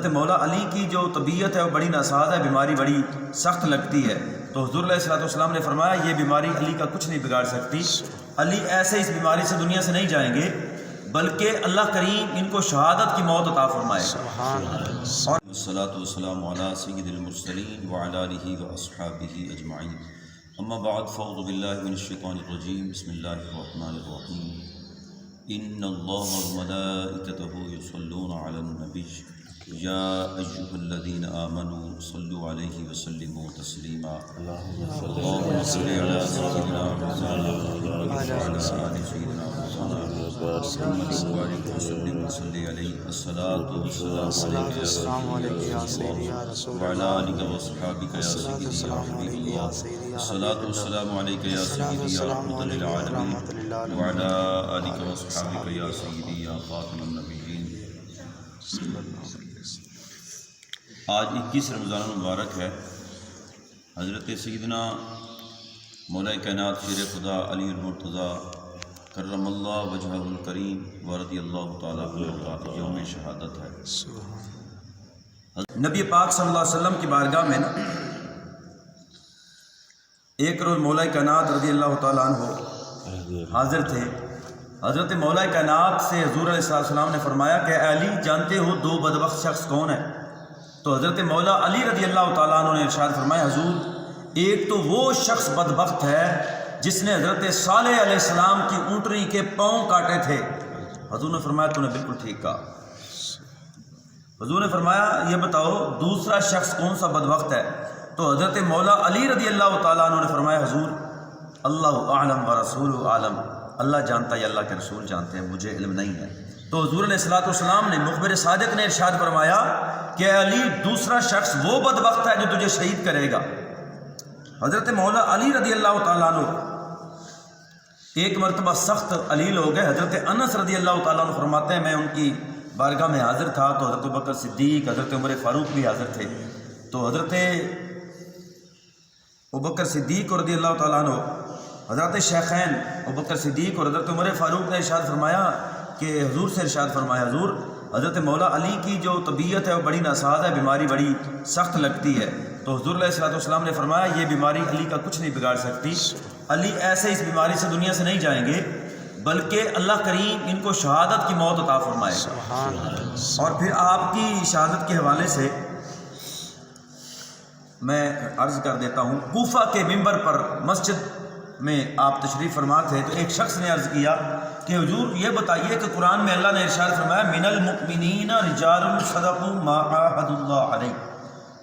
حضرت مولا علی کی جو طبیعت ہے وہ بڑی ناساز ہے، بیماری بڑی سخت لگتی ہے، تو حضور علیہ الصلوۃ والسلام نے فرمایا یہ بیماری علی کا کچھ نہیں بگاڑ سکتی، علی ایسے اس بیماری سے دنیا سے نہیں جائیں گے بلکہ اللہ کریم ان کو شہادت کی موت عطا فرمائے گا۔ اور والصلاۃ والسلام علی سید المرسلین وعلی آلہ واصحابہ اجمعین، اما بعد فاعوذ باللہ من الشیطان الرجیم، بسم اللہ الرحمن الرحیم، ان اللہ وملائکتہ یصلون علی النبی یا ایھا الذین آمنوا صلوا علیہ وسلموا تسلیما، اللہم صل علی سیدنا محمد وعلی آل سیدنا محمد وبارک وسلم وصلی علیہ، الصلاۃ والسلام علیک یا سیدی یا رسول اللہ وعلی آلہ واصحابہ یا سیدی یا حبیب اللہ، الصلاۃ والسلام علیک یا سیدی یا رحمۃ للعالمین وعلی آلہ واصحابہ یا سیدی یا خاتم النبیین۔ آج 21 رمضان المبارک ہے، حضرت سیدنا مولا کائنات شیر خدا علی المرتضیٰ کرم اللہ وجہہ الکریم ورضی اللہ تعالیٰ عنہ کا یوم شہادت ہے۔ نبی پاک صلی اللہ علیہ وسلم کی بارگاہ میں نا ایک روز مولا کائنات رضی اللہ تعالیٰ عنہ حاضر تھے۔ حضرت مولا کائنات سے حضور علیہ السلام نے فرمایا کہ اے علی جانتے ہو دو بدبخت شخص کون ہیں؟ تو حضرت مولا علی رضی اللہ تعالیٰ عنہ نے ارشاد فرمایا حضور ایک تو وہ شخص بدبخت ہے جس نے حضرت صالح علیہ السلام کی اونٹنی کے پاؤں کاٹے تھے۔ حضور نے فرمایا تو نے بالکل ٹھیک کہا۔ حضور نے فرمایا یہ بتاؤ دوسرا شخص کون سا بدبخت ہے؟ تو حضرت مولا علی رضی اللہ تعالیٰ عنہ نے فرمایا حضور اللہ اعلم ورسولہ اعلم، اللہ جانتا ہے اللہ کے رسول جانتے ہیں، مجھے علم نہیں ہے۔ تو حضور علیہ الصلوۃ والسلام نے مخبر صادق نے ارشاد فرمایا کہ اے علی دوسرا شخص وہ بدبخت ہے جو تجھے شہید کرے گا۔ حضرت مولا علی رضی اللہ تعالیٰ عنہ ایک مرتبہ سخت علیل ہو گئے۔ حضرت انس رضی اللہ تعالیٰ عنہ فرماتے ہیں میں ان کی بارگاہ میں حاضر تھا تو حضرت ابوبکر صدیق حضرت عمر فاروق بھی حاضر تھے۔ تو حضرت ابوبکر صدیق رضی اللہ تعالیٰ عنہ حضرت شیخین ابوبکر صدیق اور حضرت عمر فاروق نے ارشاد فرمایا کہ حضور سے ارشاد فرمایا حضور حضرت مولا علی کی جو طبیعت ہے وہ بڑی ناساز ہے، بیماری بڑی سخت لگتی ہے، تو حضور علیہ الصلوۃ والسلام نے فرمایا یہ بیماری علی کا کچھ نہیں بگاڑ سکتی، علی ایسے اس بیماری سے دنیا سے نہیں جائیں گے بلکہ اللہ کریم ان کو شہادت کی موت عطا فرمائے گا۔ اور پھر آپ کی شہادت کے حوالے سے میں عرض کر دیتا ہوں، کوفہ کے ممبر پر مسجد میں آپ تشریف فرما تھے تو ایک شخص نے عرض کیا کہ حضور یہ بتائیے کہ قرآن میں اللہ نے ارشاد فرمایا من المؤمنین رجال صدقوا ما عاهدوا الله علیہ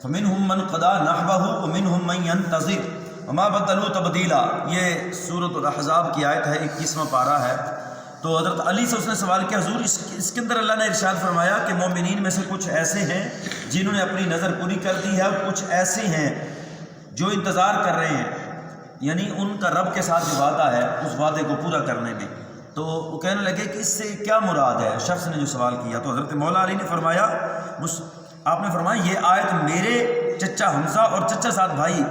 فمنهم من قضى نحبه ومنهم من ينتظر وما بدلوا تبدیلا، یہ سورۃ الاحزاب کی آیت ہے، 21واں پارہ ہے۔ تو حضرت علی سے اس نے سوال کیا حضور اس کے اندر اللہ نے ارشاد فرمایا کہ مومنین میں سے کچھ ایسے ہیں جنہوں نے اپنی نظر پوری کر دی ہے اور کچھ ایسے ہیں جو انتظار کر رہے ہیں، یعنی ان کا رب کے ساتھ جو وعدہ ہے اس وعدے کو پورا کرنے میں۔ تو وہ کہنے لگے کہ اس سے کیا مراد ہے شخص نے جو سوال کیا؟ تو حضرت مولا علی نے فرمایا آپ نے فرمایا یہ آیت میرے چچا حمزہ اور چچا ساتھ بھائی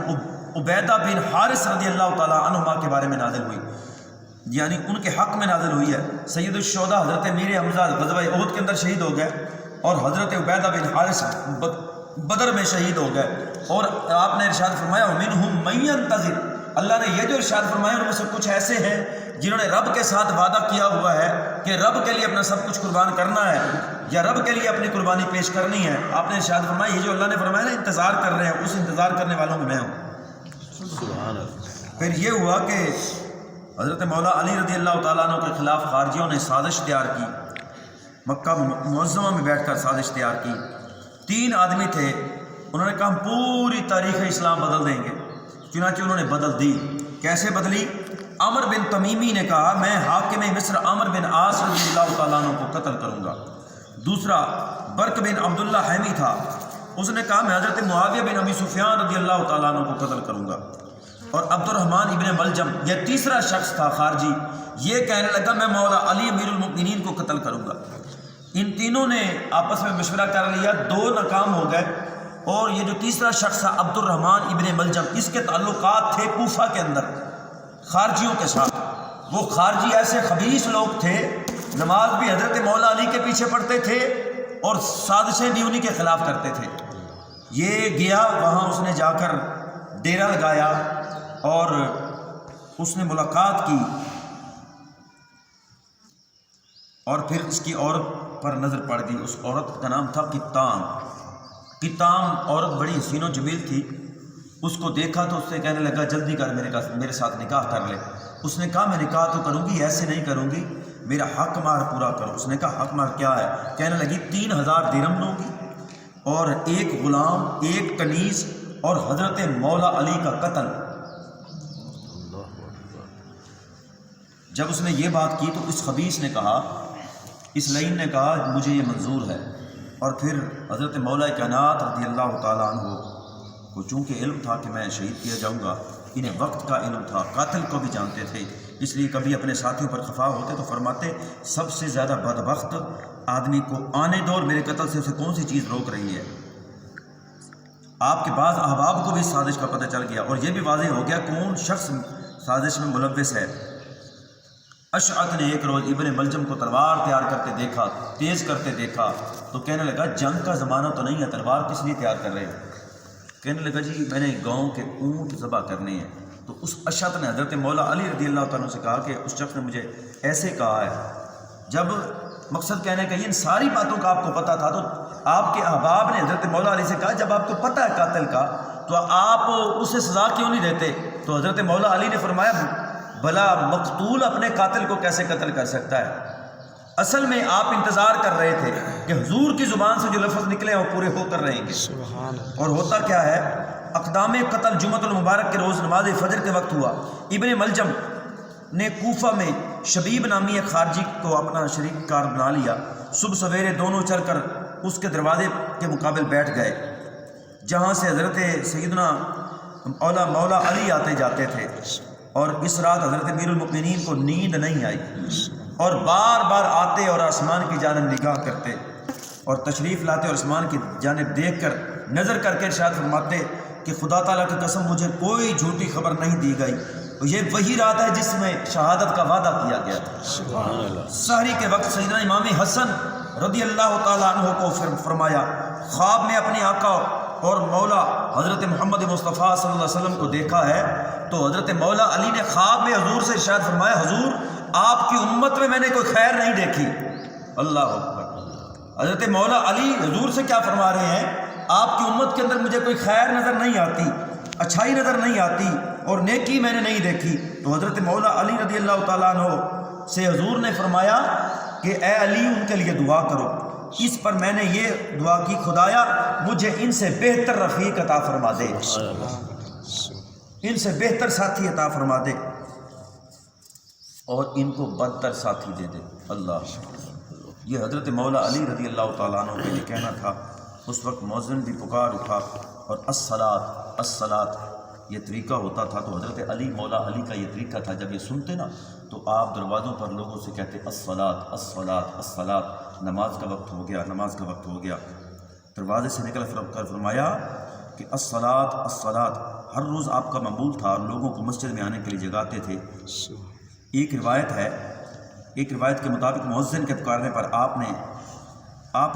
عبیدہ بن حارث رضی اللہ تعالیٰ عنہما کے بارے میں نازل ہوئی، یعنی ان کے حق میں نازل ہوئی ہے۔ سید الشہداء حضرت میر حمزہ غزوہ احد کے اندر شہید ہو گئے اور حضرت عبیدہ بن حارث بدر میں شہید ہو گئے، اور آپ نے ارشاد فرمایا ومنہم من ینتظر، اللہ نے یہ جو ارشاد فرمایا ان میں سے کچھ ایسے ہیں جنہوں نے رب کے ساتھ وعدہ کیا ہوا ہے کہ رب کے لیے اپنا سب کچھ قربان کرنا ہے یا رب کے لیے اپنی قربانی پیش کرنی ہے۔ آپ نے ارشاد فرمایا یہ جو اللہ نے فرمایا نا انتظار کر رہے ہیں، اس انتظار کرنے والوں میں ہوں۔ پھر یہ ہوا کہ حضرت مولا علی رضی اللہ تعالیٰ عنہ کے خلاف خارجیوں نے سازش تیار کی، مکہ معظمہ میں بیٹھ کر سازش تیار کی۔ 3 آدمی تھے، انہوں نے کہا ہم پوری تاریخ اسلام بدل دیں گے، چنانچہ انہوں نے بدل دی۔ کیسے بدلی؟ عمر بن تمیمی نے کہا میں حاکم مصر عمر بن عاص رضی اللہ تعالیٰ عنہ کو قتل کروں گا۔ دوسرا برق بن عبداللہ حیمی تھا، اس نے کہا میں حضرت معاویہ بن ابی سفیان رضی اللہ تعالیٰ عنہ کو قتل کروں گا۔ اور عبد الرحمن ابن ملجم یہ تیسرا شخص تھا خارجی، یہ کہنے لگا میں مولا علی امیر المؤمنین کو قتل کروں گا۔ ان تینوں نے آپس میں مشورہ کر لیا، 2 ناکام ہو گئے، اور یہ جو تیسرا شخص تھا عبد الرحمن ابن ملجم اس کے تعلقات تھے کوفہ کے اندر خارجیوں کے ساتھ۔ وہ خارجی ایسے خبیث لوگ تھے، نماز بھی حضرت مولا علی کے پیچھے پڑھتے تھے اور سازشیں بھی انہی کے خلاف کرتے تھے۔ یہ گیا وہاں، اس نے جا کر ڈیرا لگایا اور اس نے ملاقات کی، اور پھر اس کی عورت پر نظر پڑ گئی۔ اس عورت کا نام تھا کتام۔ کتام عورت بڑی حسین و جمیل تھی۔ اس کو دیکھا تو اس سے کہنے لگا جلدی کر میرے ساتھ نکاح کر لے۔ اس نے کہا میں نکاح تو کروں گی، ایسے نہیں کروں گی، میرا حق مہر پورا کرو۔ اس نے کہا حق مہر کیا ہے؟ کہنے لگی 3000 درہم دوں گی اور ایک غلام، ایک کنیز اور حضرت مولا علی کا قتل۔ جب اس نے یہ بات کی تو اس خبیث نے کہا، اس لعین نے کہا مجھے یہ منظور ہے۔ اور پھر حضرت مولا کائنات رضی اللہ تعالیٰ عنہ کو چونکہ علم تھا کہ میں شہید کیا جاؤں گا، انہیں وقت کا علم تھا، قاتل کو بھی جانتے تھے، اس لیے کبھی اپنے ساتھیوں پر خفا ہوتے تو فرماتے سب سے زیادہ بدبخت آدمی کو آنے دو اور میرے قتل سے اسے کون سی چیز روک رہی ہے۔ آپ کے بعض احباب کو بھی اس سازش کا پتہ چل گیا اور یہ بھی واضح ہو گیا کون شخص سازش میں ملوث ہے۔ اشعث نے ایک روز ابن ملجم کو تلوار تیار کرتے دیکھا، تیز کرتے دیکھا تو کہنے لگا جنگ کا زمانہ تو نہیں ہے، تلوار کس لیے تیار کر رہے ہیں؟ کہنے لگا جی میں نے گاؤں کے اونٹ ذبح کرنے ہیں۔ تو اس اشعث نے حضرت مولا علی رضی اللہ تعالیٰ سے کہا کہ اس شخص نے مجھے ایسے کہا ہے۔ جب مقصد کہنے کا ان ساری باتوں کا آپ کو پتہ تھا تو آپ کے احباب نے حضرت مولا علی سے کہا جب آپ کو پتہ ہے قاتل کا تو آپ اسے سزا کیوں نہیں دیتے؟ تو حضرت مولا علی نے فرمایا بھلا مقتول اپنے قاتل کو کیسے قتل کر سکتا ہے؟ اصل میں آپ انتظار کر رہے تھے کہ حضور کی زبان سے جو لفظ نکلے وہ پورے ہو کر رہیں گے۔ اور ہوتا کیا ہے، اقدام قتل جمعۃ المبارک کے روز نماز فجر کے وقت ہوا۔ ابن ملجم نے کوفہ میں شبیب نامی ایک خارجی کو اپنا شریک کار بنا لیا۔ صبح سویرے دونوں چل کر اس کے دروازے کے مقابل بیٹھ گئے جہاں سے حضرت سیدنا مولا علی آتے جاتے تھے، اور اس رات حضرت امیر المؤمنین کو نیند نہیں آئی اور بار بار آتے اور آسمان کی جانب نگاہ کرتے اور تشریف لاتے اور آسمان کی جانب دیکھ کر نظر کر کے ارشاد فرماتے کہ خدا تعالیٰ کی قسم مجھے کوئی جھوٹی خبر نہیں دی گئی، یہ وہی رات ہے جس میں شہادت کا وعدہ کیا گیا تھا۔ سحری کے وقت سیدنا امام حسن رضی اللہ تعالیٰ عنہ کو فرمایا خواب میں اپنے آقا اور مولا حضرت محمد مصطفیٰ صلی اللہ علیہ وسلم کو دیکھا ہے تو حضرت مولا علی نے خواب میں حضور سے ارشاد فرمایا حضور آپ کی امت میں نے کوئی خیر نہیں دیکھی۔ اللہ اکبر۔ حضرت مولا علی حضور سے کیا فرما رہے ہیں؟ آپ کی امت کے اندر مجھے کوئی خیر نظر نہیں آتی، اچھائی نظر نہیں آتی اور نیکی میں نے نہیں دیکھی۔ تو حضرت مولا علی رضی اللہ تعالیٰ عنہ سے حضور نے فرمایا کہ اے علی ان کے لیے دعا کرو۔ اس پر میں نے یہ دعا کی خدایا مجھے ان سے بہتر رفیق عطا فرما دے، ان سے بہتر ساتھی عطا فرما دے اور ان کو بدتر ساتھی دے دے۔ اللہ، یہ حضرت مولا علی رضی اللہ تعالیٰ عنہ کے لیے کہنا تھا۔ اس وقت مؤذن بھی پکار اٹھا اور الصلاۃ الصلاۃ یہ طریقہ ہوتا تھا۔ تو حضرت علی مولا علی کا یہ طریقہ تھا، جب یہ سنتے نا تو آپ دروازوں پر لوگوں سے کہتے الصلاۃ الصلاۃ الصلاۃ، نماز کا وقت ہو گیا، نماز کا وقت ہو گیا۔ دروازے سے نکل کر فرمایا کہ الصلاۃ الصلاۃ۔ ہر روز آپ کا معمول تھا اور لوگوں کو مسجد میں آنے کے لیے جگاتے تھے۔ ایک روایت کے مطابق مؤذن کے پکارنے پر آپ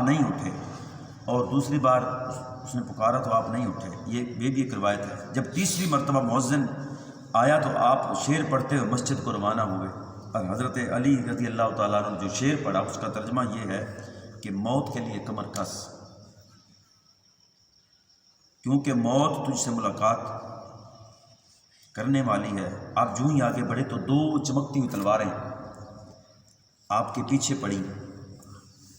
نہیں اٹھے اور دوسری بار اس نے پکارا تو آپ نہیں اٹھے، یہ بھی ایک روایت ہے۔ جب تیسری مرتبہ مؤذن آیا تو آپ شعر پڑھتے ہوئے مسجد کو روانہ ہوئے اور حضرت علی رضی اللہ تعالیٰ عنہ جو شعر پڑھا اس کا ترجمہ یہ ہے کہ موت کے لیے کمر کس، کیونکہ موت تجھ سے ملاقات کرنے والی ہے۔ آپ جو ہی آگے بڑھے تو دو چمکتی ہوئی تلواریں آپ کے پیچھے پڑی۔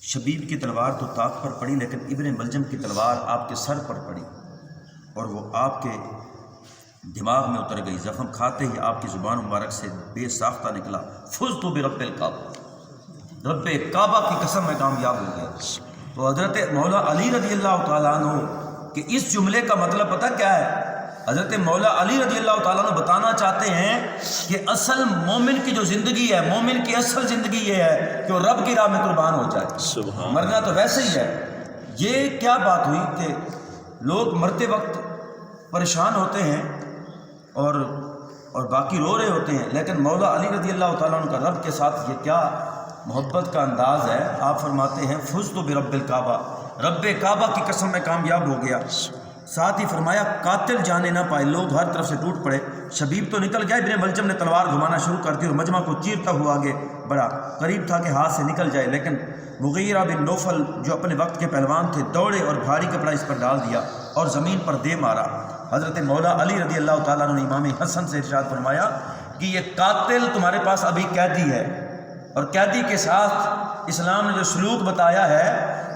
شبیب کی تلوار تو طاق پر پڑی لیکن ابن ملجم کی تلوار آپ کے سر پر پڑی اور وہ آپ کے دماغ میں اتر گئی۔ زخم کھاتے ہی آپ کی زبان مبارک سے بے ساختہ نکلا فزت برب الکعبہ، رب کعبہ کی قسم میں کامیاب ہو گیا۔ تو حضرت مولا علی رضی اللہ تعالیٰ عنہ کہ اس جملے کا مطلب پتہ کیا ہے؟ حضرت مولا علی رضی اللہ تعالیٰ عنہ بتانا چاہتے ہیں کہ اصل مومن کی جو زندگی ہے، مومن کی اصل زندگی یہ ہے کہ وہ رب کی راہ میں قربان ہو جائے۔ مرنا تو ویسے ہی ہے۔ یہ کیا بات ہوئی کہ لوگ مرتے وقت پریشان ہوتے ہیں اور باقی رو رہے ہوتے ہیں، لیکن مولا علی رضی اللہ تعالیٰ عنہ کا رب کے ساتھ یہ کیا محبت کا انداز ہے. آپ فرماتے ہیں فزت برب الکعبہ، رب کعبہ کی قسم میں کامیاب ہو گیا. ساتھ ہی فرمایا قاتل جانے نہ پائے، لوگ ہر طرف سے ٹوٹ پڑے. شبیب تو نکل گیا، ابن ملجم نے تلوار گھمانا شروع کر دی اور مجمع کو چیرتا ہوا آگے بڑھا. قریب تھا کہ ہاتھ سے نکل جائے، لیکن مغیرہ بن نوفل جو اپنے وقت کے پہلوان تھے دوڑے اور بھاری کپڑا اس پر ڈال دیا اور زمین پر دے مارا. حضرت مولا علی رضی اللہ تعالیٰ عنہ نے امام حسن سے ارشاد فرمایا کہ یہ قاتل تمہارے پاس ابھی قیدی ہے، اور قیدی کے ساتھ اسلام نے جو سلوک بتایا ہے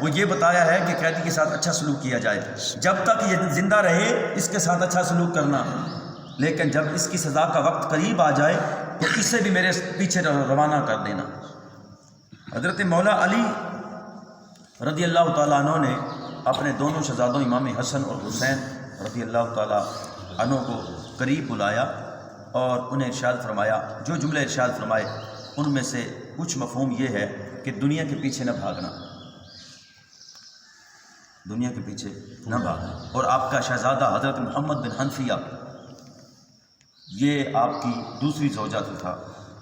وہ یہ بتایا ہے کہ قیدی کے ساتھ اچھا سلوک کیا جائے. جب تک یہ زندہ رہے اس کے ساتھ اچھا سلوک کرنا، لیکن جب اس کی سزا کا وقت قریب آ جائے تو اسے بھی میرے پیچھے روانہ کر دینا. حضرت مولا علی رضی اللہ تعالیٰ عنہ نے اپنے دونوں شہزادوں امام حسن اور حسین رضی اللہ تعالیٰ عنہ کو قریب بلایا اور انہیں ارشاد فرمایا، جو جملے ارشاد فرمائے ان میں سے کچھ مفہوم یہ ہے کہ دنیا کے پیچھے نہ بھاگنا، دنیا کے پیچھے نہ بھاگنا. اور آپ کا شہزادہ حضرت محمد بن حنفیہ یہ آپ کی دوسری زوجہ تھا.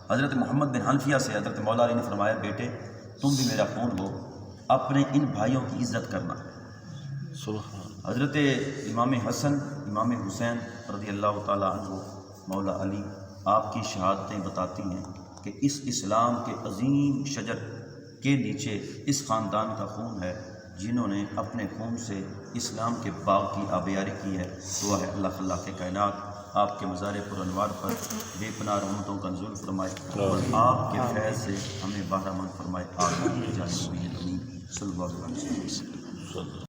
حضرت محمد بن حنفیہ سے حضرت مولا علی نے فرمایا بیٹے تم بھی میرا خون ہو، اپنے ان بھائیوں کی عزت کرنا. حضرت امام حسن امام حسین رضی اللہ تعالیٰ عنہ مولا علی آپ کی شہادتیں بتاتی ہیں کہ اس اسلام کے عظیم شجر کے نیچے اس خاندان کا خون ہے جنہوں نے اپنے خون سے اسلام کے باغ کی آبیاری کی ہے. دعا ہے اللہ خلاق کائنات آپ کے مزار پر انوار پر بے پناہ رحمتوں کا نزول فرمائے اور آپ کے فیض سے ہمیں بہرہ مند فرمائے. آمین. صلی اللہ علیہ وسلم.